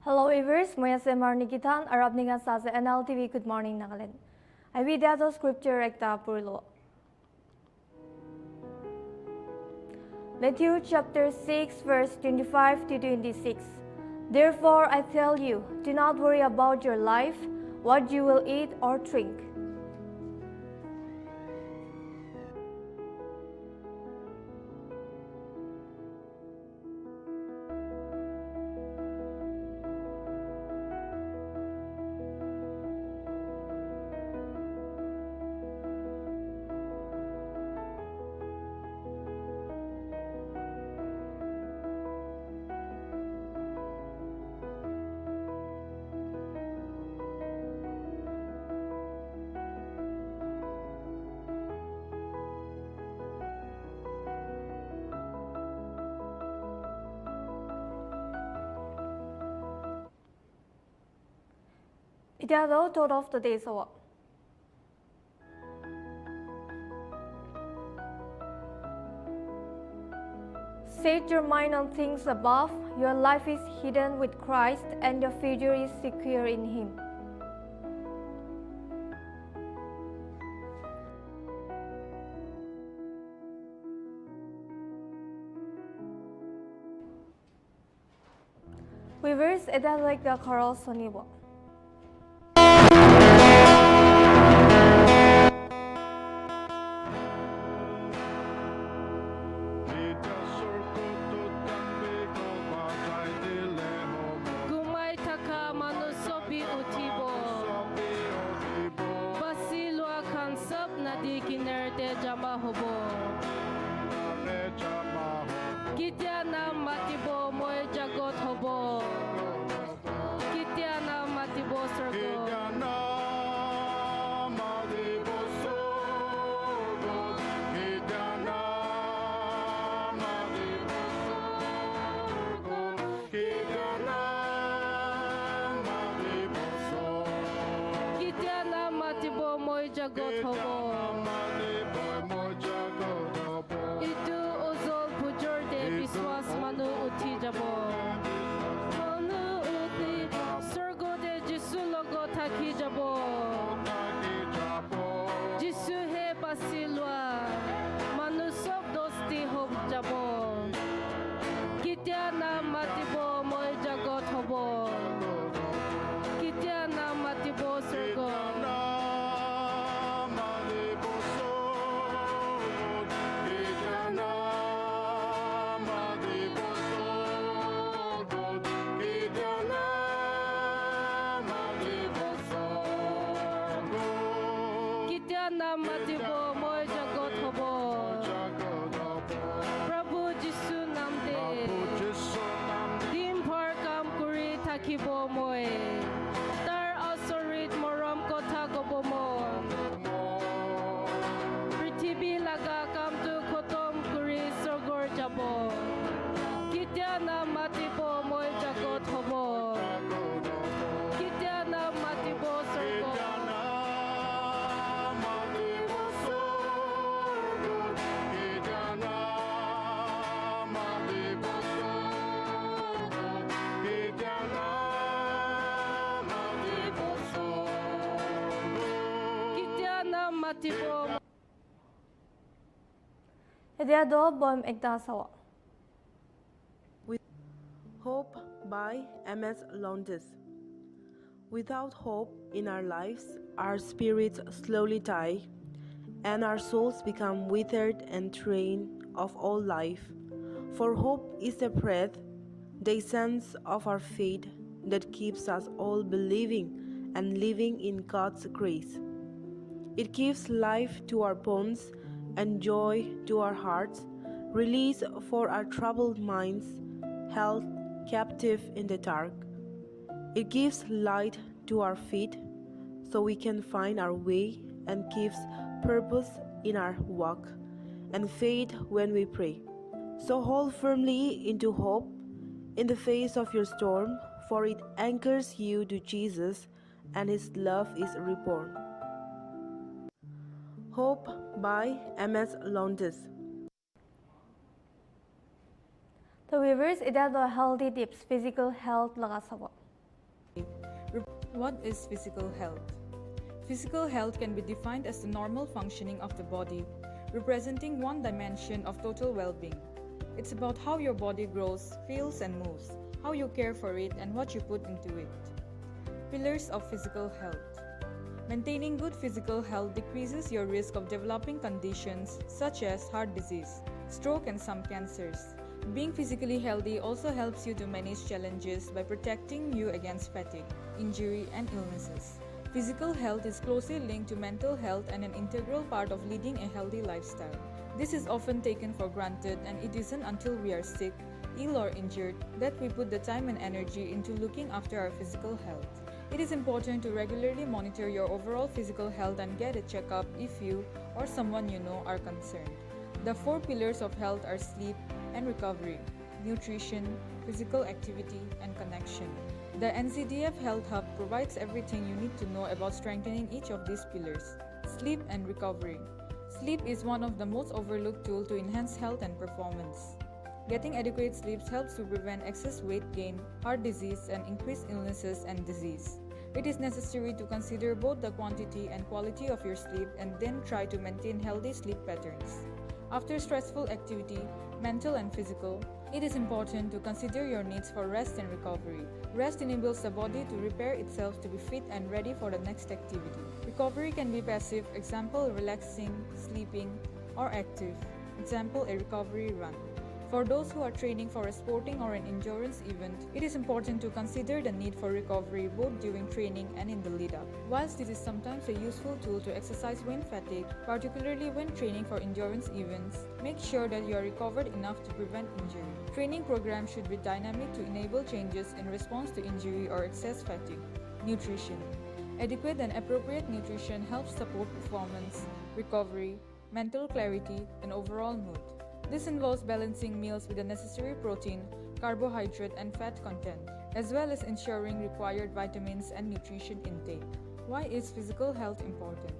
Hello viewers, moya se Marnikitan Arab ninga sa Nltv Goodmorning Nagaland. I read the scripture ekta purlo. Matthew chapter 6 verse 25 to 26. Therefore I tell you, do not worry about your life, what you will eat or drink. It is the thought of the day's work. Set your mind on things above. Your life is hidden with Christ and your future is secure in Him. Viewers, it is like the choral sonibo. Kityana matibo moy jagot hobo. Kityana matibo sergo. Kityana matibo moy jagot hobo. Itu ozol pujor de biswas manu uti jabo. Manu uti sergo de jisu logo taki jabo. Jisu he basilwa manu sob dosti hob jabo. Kityana matibo moy jagot hobo. Kityana matibo sergo. Kityana matibo moy jagot hobo. Prabhu Jisu namde. Dim par kam kuri takibo moy. Tar asorit moram kotha gobo mo. Prithibi laga kam tu khotom kuri sorgor jabo. Kityana matibo moy jagot hobo. Kityana matibo sorgo. It do bom ekta sawa. With Hope by MS Lontis. Without hope in our lives, our spirits slowly die, and our souls become withered and drained of all life. For hope is the breath, the essence of our faith that keeps us all believing and living in God's grace. It gives life to our bones and joy to our hearts, release for our troubled minds, held captive in the dark. It gives light to our feet so we can find our way, and gives purpose in our walk and faith when we pray. So hold firmly into hope in the face of your storm, for it anchors you to Jesus and His love is reborn. Hope by MS Lontis. The viewers, it is the healthy tips, physical health laga sawa. What is physical health? Physical health can be defined as the normal functioning of the body, representing one dimension of total well-being. It's about how your body grows, feels, and moves, how you care for it, and what you put into it. Pillars of physical health. Maintaining good physical health decreases your risk of developing conditions such as heart disease, stroke, and some cancers. Being physically healthy also helps you to manage challenges by protecting you against fatigue, injury, and illnesses. Physical health is closely linked to mental health and an integral part of leading a healthy lifestyle. This is often taken for granted, and it isn't until we are sick, ill, or injured that we put the time and energy into looking after our physical health. It is important to regularly monitor your overall physical health and get a checkup if you or someone you know are concerned. The 4 pillars of health are sleep and recovery, nutrition, physical activity, and connection. The NCDF Health Hub provides everything you need to know about strengthening each of these pillars. Sleep and recovery. Sleep is one of the most overlooked tools to enhance health and performance. Getting adequate sleep helps to prevent excess weight gain, heart disease, and increased illnesses and disease. It is necessary to consider both the quantity and quality of your sleep and then try to maintain healthy sleep patterns. After stressful activity, mental and physical, it is important to consider your needs for rest and recovery. Rest enables the body to repair itself to be fit and ready for the next activity. Recovery can be passive, example relaxing, sleeping, or active, example a recovery run. For those who are training for a sporting or an endurance event, it is important to consider the need for recovery both during training and in the lead-up. Whilst this is sometimes a useful tool to exercise when fatigued, particularly when training for endurance events, make sure that you are recovered enough to prevent injury. Training programs should be dynamic to enable changes in response to injury or excess fatigue. Nutrition. Adequate and appropriate nutrition helps support performance, recovery, mental clarity, and overall mood. This involves balancing meals with the necessary protein, carbohydrate, and fat content, as well as ensuring required vitamins and nutrition intake. Why is physical health important?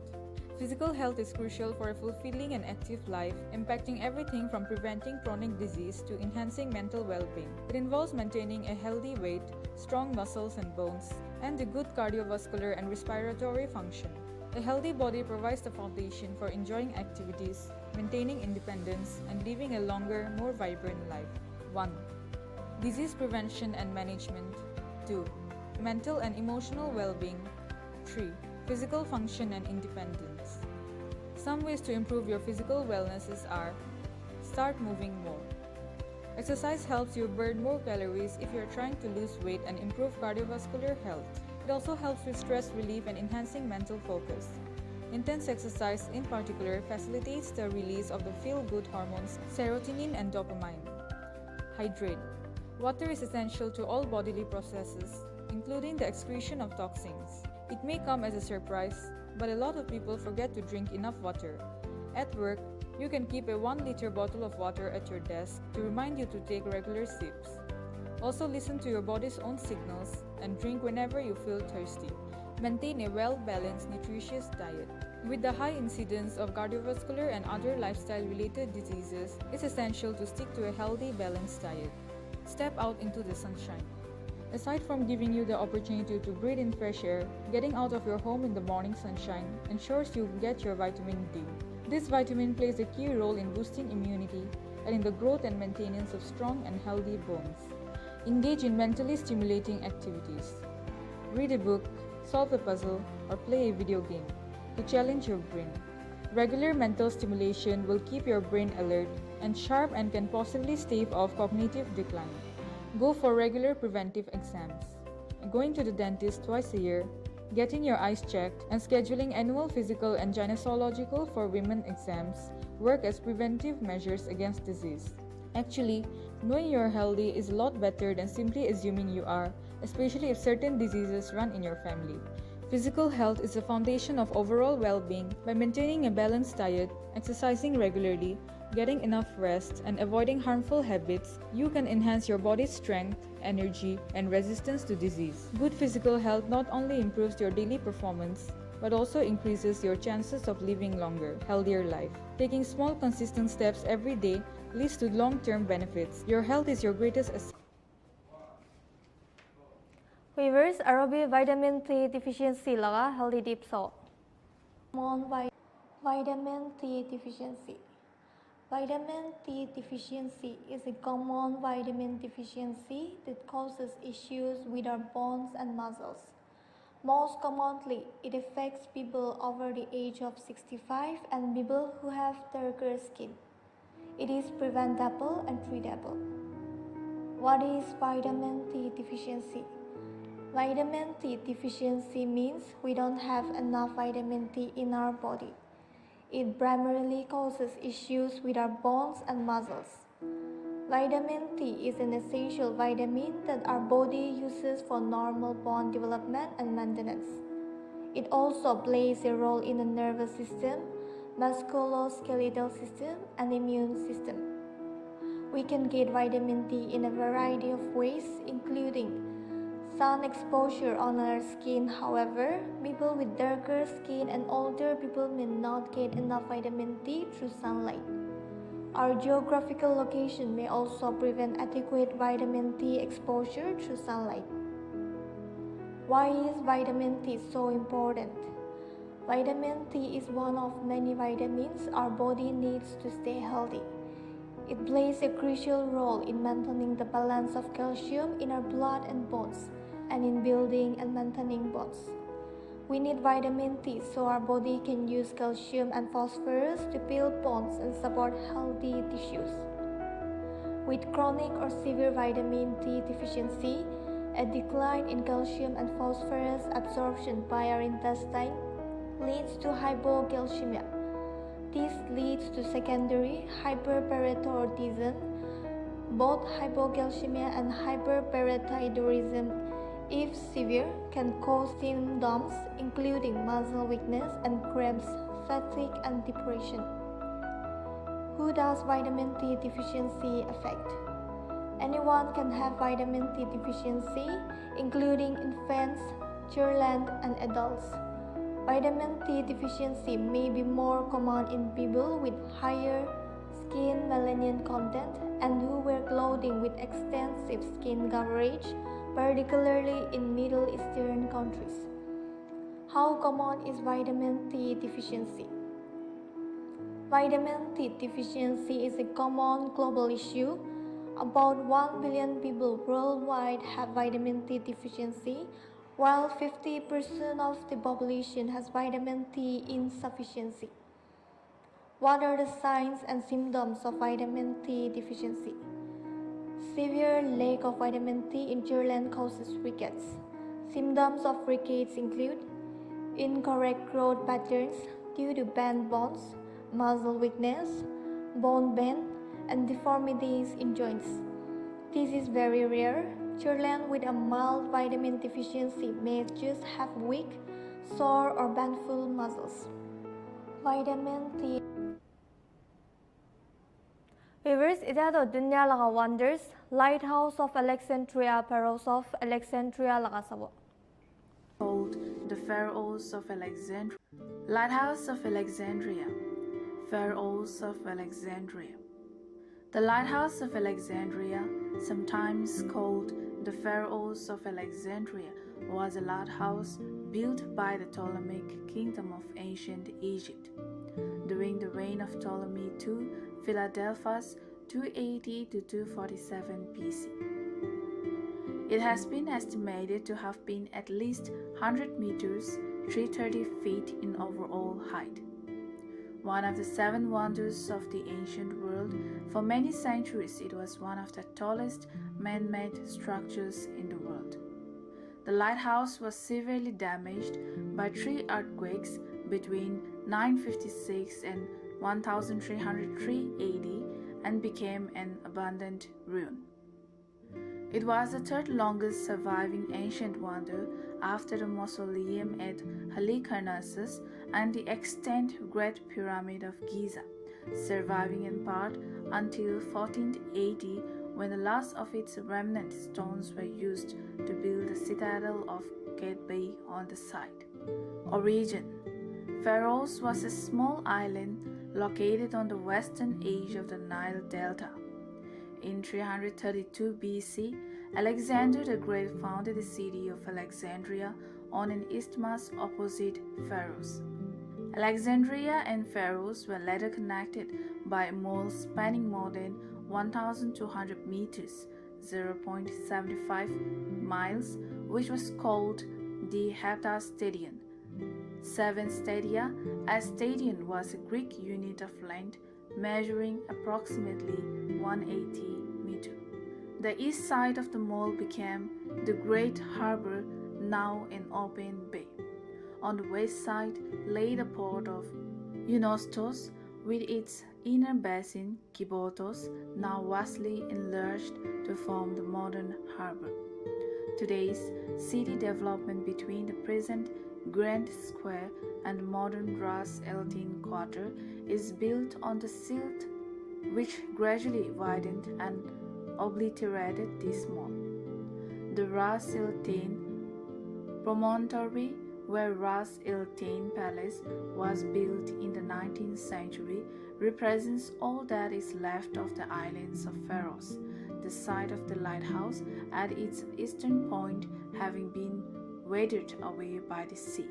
Physical health is crucial for a fulfilling and active life, impacting everything from preventing chronic disease to enhancing mental well-being. It involves maintaining a healthy weight, strong muscles and bones, and a good cardiovascular and respiratory function. A healthy body provides the foundation for enjoying activities, maintaining independence, and living a longer, more vibrant life. 1. Disease prevention and management. 2. Mental and emotional well-being. 3. Physical function and independence. Some ways to improve your physical wellness are: start moving more. Exercise helps you burn more calories if you're trying to lose weight and improve cardiovascular health. It also helps with stress relief and enhancing mental focus. Intense exercise, in particular, facilitates the release of the feel-good hormones serotonin and dopamine. Hydrate. Water is essential to all bodily processes, including the excretion of toxins. It may come as a surprise, but a lot of people forget to drink enough water. At work, you can keep a 1-liter bottle of water at your desk to remind you to take regular sips. Also, listen to your body's own signals and drink whenever you feel thirsty. Maintain a well-balanced, nutritious diet. With the high incidence of cardiovascular and other lifestyle-related diseases, it's essential to stick to a healthy, balanced diet. Step out into the sunshine. Aside from giving you the opportunity to breathe in fresh air, getting out of your home in the morning sunshine ensures you get your vitamin D. This vitamin plays a key role in boosting immunity and in the growth and maintenance of strong and healthy bones. Engage in mentally stimulating activities. Read a book, solve a puzzle, or play a video game to challenge your brain. Regular mental stimulation will keep your brain alert and sharp and can possibly stave off cognitive decline. Go for regular preventive exams. Going to the dentist twice a year, getting your eyes checked, and scheduling annual physical and gynecological for women exams work as preventive measures against disease. Actually, knowing you're healthy is a lot better than simply assuming you are, especially if certain diseases run in your family. Physical health is the foundation of overall well-being. By maintaining a balanced diet, exercising regularly, getting enough rest, and avoiding harmful habits, you can enhance your body's strength, energy, and resistance to disease. Good physical health not only improves your daily performance, but also increases your chances of living longer, healthier life. Taking small, consistent steps every day leads to long-term benefits. Your health is your greatest asset. Viewers, Arabi vitamin T deficiency laga healthy deep so. Vitamin T deficiency. Vitamin T deficiency is a common vitamin deficiency that causes issues with our bones and muscles. Most commonly, it affects people over the age of 65 and people who have darker skin. It is preventable and treatable. What is vitamin T deficiency? Vitamin T deficiency means we don't have enough vitamin T in our body. It primarily causes issues with our bones and muscles. Vitamin T is an essential vitamin that our body uses for normal bone development and maintenance. It also plays a role in the nervous system, musculoskeletal system, and immune system. We can get vitamin T in a variety of ways, including sun exposure on our skin. However, people with darker skin and older people may not get enough vitamin T through sunlight. Our geographical location may also prevent adequate vitamin T exposure through sunlight. Why is vitamin T so important? Vitamin T is one of many vitamins our body needs to stay healthy. It plays a crucial role in maintaining the balance of calcium in our blood and bones, and in building and maintaining bones. We need vitamin T so our body can use calcium and phosphorus to build bones and support healthy tissues. With chronic or severe vitamin T deficiency, a decline in calcium and phosphorus absorption by our intestine leads to hypocalcemia. This leads to secondary hyperparathyroidism. Both hypocalcemia and hyperparathyroidism, if severe, can cause symptoms including muscle weakness and cramps, fatigue, and depression. Who does vitamin T deficiency affect? Anyone can have vitamin T deficiency, including infants, children, and adults. Vitamin T deficiency may be more common in people with higher skin melanin content and who wear clothing with extensive skin coverage, particularly in Middle Eastern countries. How common is vitamin T deficiency? Vitamin T deficiency is a common global issue. About 1 billion people worldwide have vitamin T deficiency, while 50% of the population has vitamin T insufficiency. What are the signs and symptoms of vitamin T deficiency? Severe lack of vitamin T in children causes rickets. Symptoms of rickets include incorrect growth patterns due to bent bones, muscle weakness, bone bend, and deformities in joints. This is very rare. Children with a mild vitamin deficiency may just have weak, sore, or painful muscles. Vitamin T. Viewers, ita to dunya laga wonders, Lighthouse of Alexandria, Pharaohs of Alexandria laga sabo. Called the Pharaohs of Alexandria. Lighthouse of Alexandria. Pharaohs of Alexandria. The Lighthouse of Alexandria, sometimes called the Pharaohs of Alexandria, was a lighthouse built by the Ptolemaic kingdom of ancient Egypt. During the reign of Ptolemy II, Philadelphus, 280 to 247 BC. It has been estimated to have been at least 100 meters, 330 feet in overall height. One of the 7 wonders of the ancient world, for many centuries it was one of the tallest man-made structures in the world. The lighthouse was severely damaged by 3 earthquakes between 956 and 1303 AD and became an abandoned ruin. It was the 3rd longest surviving ancient wonder after the mausoleum at Halicarnassus and the extant Great Pyramid of Giza, surviving in part until 1480 when the last of its remnant stones were used to build the citadel of Gatebay on the site. Origin: Pharos was a small island located on the western edge of the Nile Delta. In 332 BC, Alexander the Great founded the city of Alexandria on an isthmus opposite Pharos. Alexandria and Pharos were later connected by a mole spanning more than 1,200 meters, 0.75 miles, which was called the Heptastadion. 7 stadia. A stadion was a Greek unit of length measuring approximately 180 meters. The east side of the mall became the Great Harbor, now an open bay. On the west side lay the port of Eunostos with its inner basin, Kibotos, now vastly enlarged to form the modern harbor. Today's city development between the present Grand Square and modern Ras El Tin Quarter is built on the silt which gradually widened and obliterated this mall. The Ras El Tin promontory, where Ras El Tin Palace was built in the 19th century, represents all that is left of the islands of Pharos, the site of the lighthouse at its eastern point having been waded away by the sea.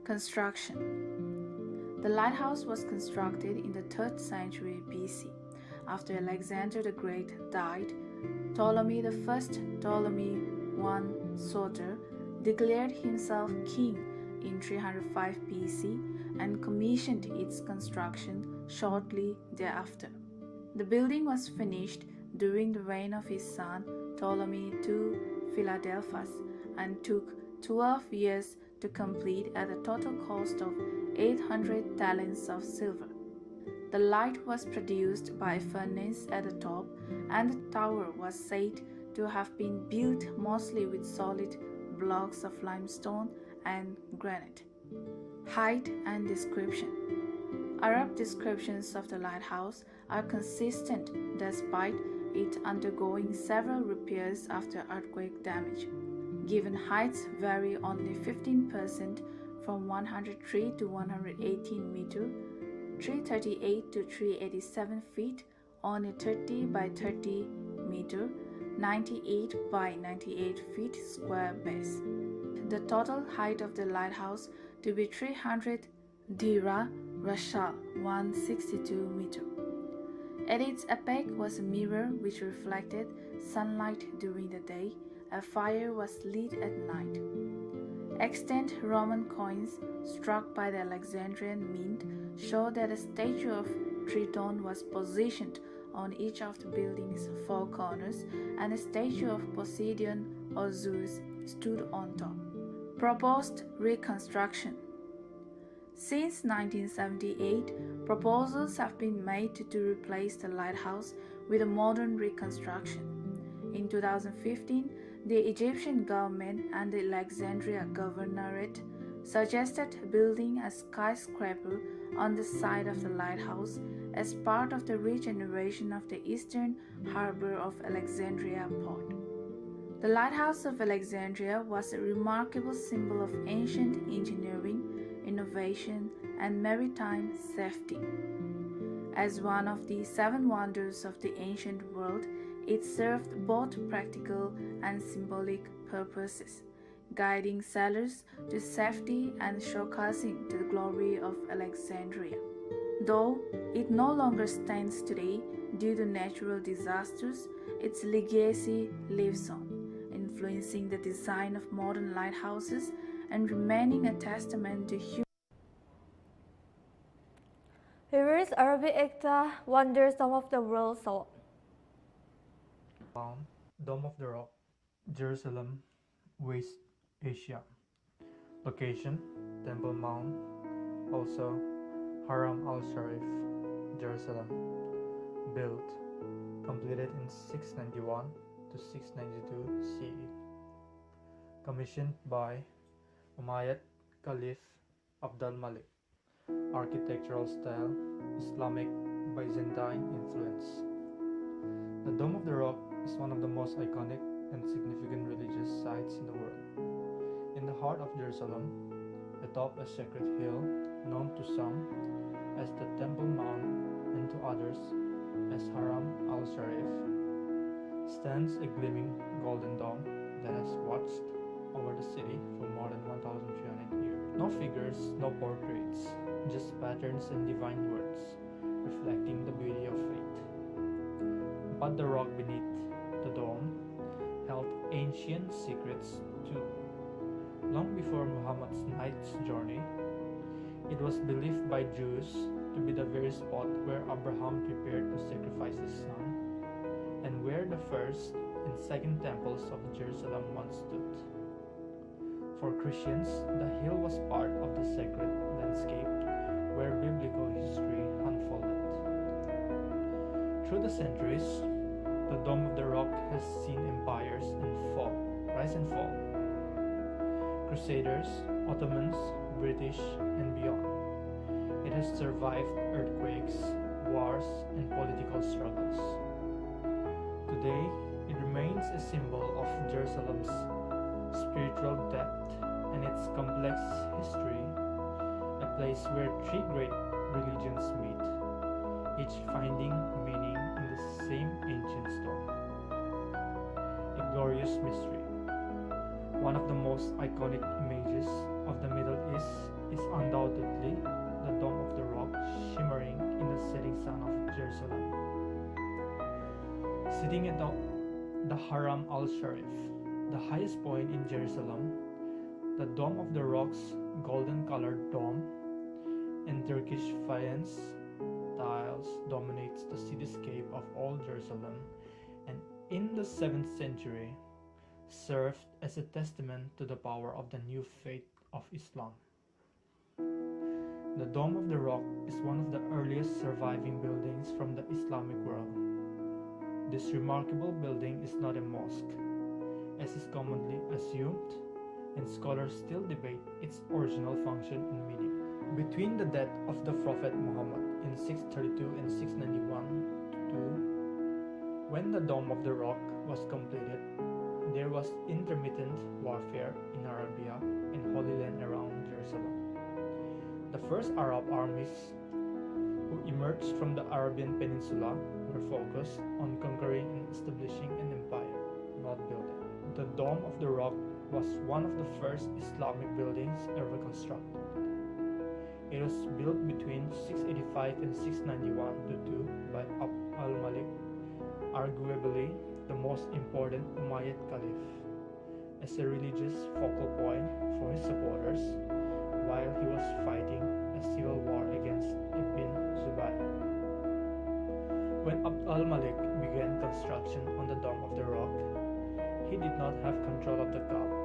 Construction. The lighthouse was constructed in the 3rd century BC. After Alexander the Great died, Ptolemy I, Ptolemy I Soter, declared himself king in 305 BC and commissioned its construction shortly thereafter. The building was finished during the reign of his son Ptolemy II Philadelphus and took 12 years to complete at a total cost of 800 talents of silver. The light was produced by a furnace at the top, and the tower was said to have been built mostly with solid blocks of limestone and granite. Height and description. Arab descriptions of the lighthouse are consistent despite it undergoing several repairs after earthquake damage. Given heights vary only 15% from 103 to 118 meters, 338 to 387 feet on a 30 by 30 meter, 98 by 98 feet square base. The total height of the lighthouse to be 300 dira rashal, 162 meter. At its apex was a mirror which reflected sunlight during the day. A fire was lit at night. Extant Roman coins struck by the Alexandrian mint show that a statue of Triton was positioned on each of the building's 4 corners, and a statue of Poseidon or Zeus stood on top. Proposed reconstruction. Since 1978, proposals have been made to replace the lighthouse with a modern reconstruction. In 2015, the Egyptian government and the Alexandria Governorate suggested building a skyscraper on the site of the lighthouse as part of the regeneration of the eastern harbor of Alexandria port. The Lighthouse of Alexandria was a remarkable symbol of ancient engineering, innovation, and maritime safety. As one of the 7 wonders of the ancient world, it served both practical and symbolic purposes, guiding sailors to safety and showcasing the glory of Alexandria. Though it no longer stands today due to natural disasters, its legacy lives on, influencing the design of modern lighthouses and remaining a testament to human. Reverse Arabic Ekta wonders some of the world saw. Dome of the Rock, Jerusalem, West Asia. Location, Temple Mount, also Haram al-Sharif, Jerusalem. Built, completed in 691 to 692 CE. Commissioned by Umayyad Caliph Abdul Malik. Architectural style, Islamic Byzantine influence. The Dome of the Rock is one of the most iconic and significant religious sites in the world. In the heart of Jerusalem, atop a sacred hill known to some as the Temple Mount and to others as Haram al-Sharif, stands a gleaming golden dome that has watched over the city for more than 1,300 years. No figures, no portraits, just patterns and divine words, reflecting the beauty of faith. But the rock beneath the dome held ancient secrets too. Long before Muhammad's night's journey, it was believed by Jews to be the very spot where Abraham prepared to sacrifice his son, and where the first and second temples of Jerusalem once stood. For Christians, the hill was part of the sacred landscape where biblical history unfolded. Through the centuries, the Dome of the Rock has seen empires rise and fall. Crusaders, Ottomans, British, and beyond. It has survived earthquakes, wars, and political struggles. Today, it remains a symbol of Jerusalem's spiritual depth and its complex history, a place where three great religions meet, each finding meaning in the same ancient stone. A glorious mystery. One of the most iconic images of the Middle East is undoubtedly the Dome of the Rock shimmering in the setting sun of Jerusalem. Sitting at the Haram al-Sharif, the highest point in Jerusalem, the Dome of the Rock's golden-colored dome and Turkish faience tiles dominates the cityscape of Old Jerusalem, and in the 7th century served as a testament to the power of the new faith of Islam. The Dome of the Rock is one of the earliest surviving buildings from the Islamic world. This remarkable building is not a mosque, as is commonly assumed, and scholars still debate its original function and meaning. Between the death of the Prophet Muhammad in 632 and 691 when the Dome of the Rock was completed, there was intermittent warfare in Arabia and Holy Land around Jerusalem. The first Arab armies who emerged from the Arabian Peninsula were focused on conquering and establishing an empire, not building. The Dome of the Rock was one of the first Islamic buildings ever constructed. It was built between 685 and 691 by Abd al-Malik, arguably the most important Umayyad Caliph, as a religious focal point for his supporters while he was fighting a civil war against Ibn Zubayr. When Abd al-Malik began construction on the Dome of the Rock, he did not have control of the Kaaba,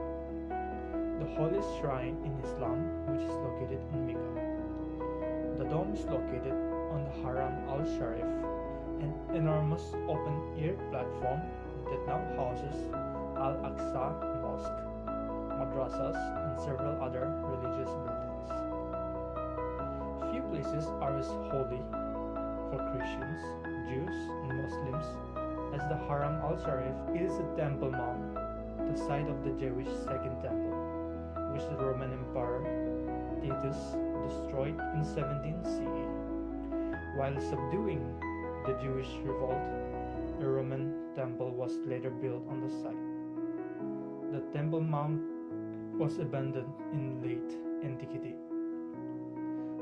the holiest shrine in Islam, which is located in Mecca. The dome is located on the Haram al-Sharif, an enormous open-air platform that now houses Al-Aqsa Mosque, madrasas, and several other religious buildings. Few places are as holy for Christians, Jews, and Muslims as the Haram al-Sharif. It is a temple mount, the site of the Jewish Second Temple, which the Roman Emperor Titus destroyed in 17 CE. While subduing the Jewish revolt, a Roman temple was later built on the site. The Temple Mount was abandoned in late antiquity.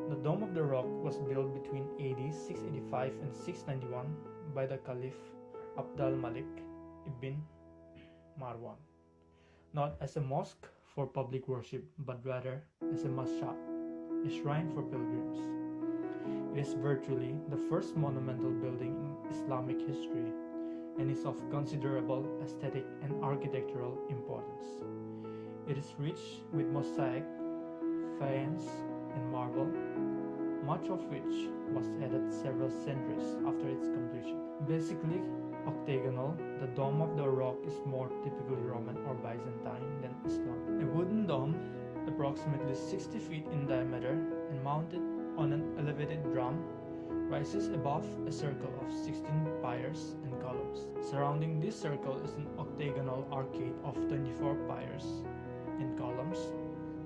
The Dome of the Rock was built between AD 685 and 691 by the Caliph Abd al-Malik ibn Marwan, not as a mosque for public worship, but rather as a mashab, a shrine for pilgrims. It is virtually the first monumental building in Islamic history and is of considerable aesthetic and architectural importance. It is rich with mosaic, faience, and marble, much of which was added several centuries after its completion. Basically octagonal, the Dome of the Rock is more typically Roman or Byzantine than Islamic. A wooden dome, approximately 60 feet in diameter and mounted on an elevated drum, rises above a circle of 16 piers and columns. Surrounding this circle is an octagonal arcade of 24 piers and columns.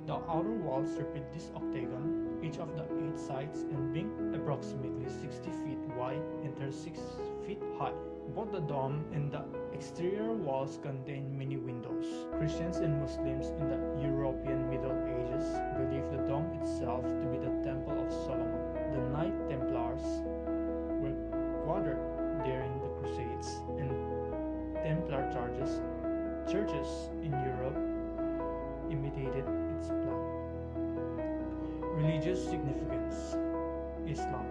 The outer walls repeat this octagon, each of the 8 sides and being approximately 60 feet wide and 36 feet high. Both the dome and the exterior walls contain many windows. Christians and Muslims in the European Middle Ages believed the dome itself to be the Temple of Solomon. The Knight Templars were quartered during the Crusades, and Templar churches in Europe imitated its plan. Religious significance. Islam.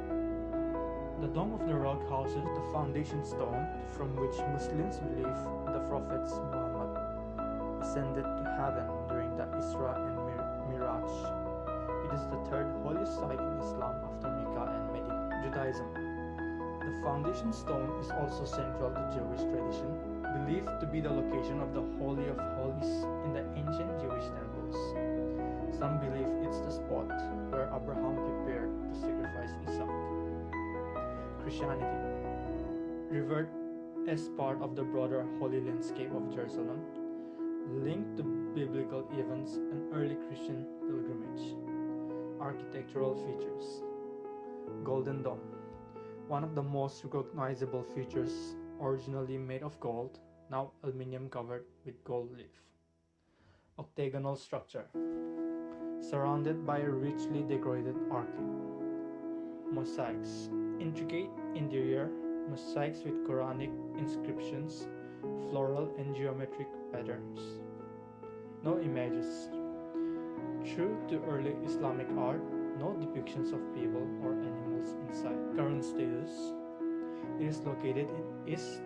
The Dome of the Rock houses the foundation stone from which Muslims believe the Prophet Muhammad ascended to heaven during the Isra and Miraj. It is the third holiest site in Islam after Mecca and Medina. Judaism. The foundation stone is also central to Jewish tradition, believed to be the location of the Holy of Holies in the ancient Jewish temples. Some believe it's the spot where Abraham prepared to sacrifice Isaac. Christianity, revered as part of the broader holy landscape of Jerusalem, linked to biblical events and early Christian pilgrimage. Architectural features. Golden Dome, one of the most recognizable features, originally made of gold, now aluminum covered with gold leaf. Octagonal structure, surrounded by a richly decorated arcade. Mosaics, intricate interior mosaics with Quranic inscriptions, floral and geometric patterns. No images. True to early Islamic art, no depictions of people or animals inside. Current status. It is located in East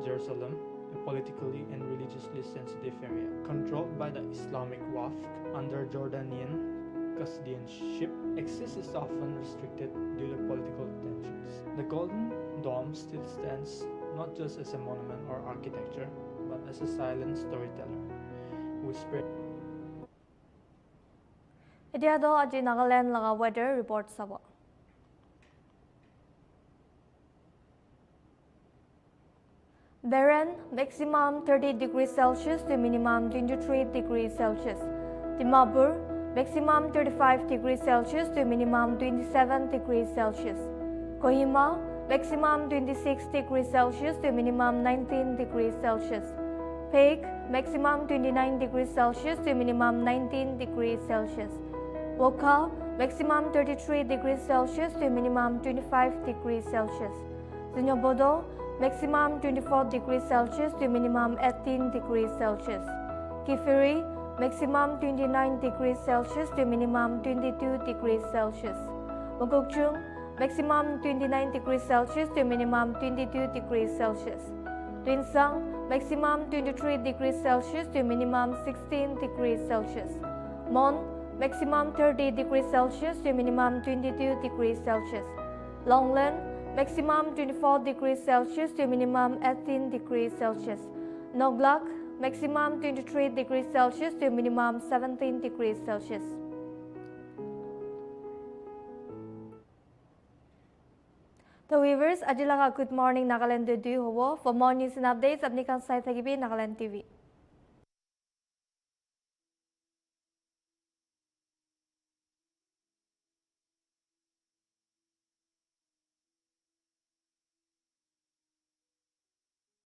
Jerusalem, a politically and religiously sensitive area, controlled by the Islamic Waqf under Jordanian custodianship. Access is often restricted due to political tensions. The Golden Dome still stands not just as a monument or architecture, but as a silent storyteller who spread. Idia do aji Nagaland laga weather report sabo. Beren maximum 30 degrees Celsius to minimum 23 degrees Celsius. Dimapur maximum 35 degrees Celsius to minimum 27 degrees Celsius. Kohima maximum 26 degrees Celsius to minimum 19 degrees Celsius. Peak maximum 29 degrees Celsius to minimum 19 degrees Celsius. Wokha maximum 33 degrees Celsius to minimum 25 degrees Celsius. Zinyobodo maximum 24 degrees Celsius to minimum 18 degrees Celsius. Kifiri maximum 29 degrees Celsius to minimum 22 degrees Celsius. Mokokchung maximum 29 degrees Celsius to minimum 22 degrees Celsius. Tuinsang maximum 23 degrees Celsius to minimum 16 degrees Celsius. Mon maximum 30 degrees Celsius to minimum 22 degrees Celsius. Longland maximum 24 degrees Celsius to minimum 18 degrees Celsius. Noglak maximum 23 degrees Celsius to minimum 17 degrees Celsius. The viewers, Good Morning Nagaland do hobo. For more news and updates, apni kan sai thakibi Nagaland TV.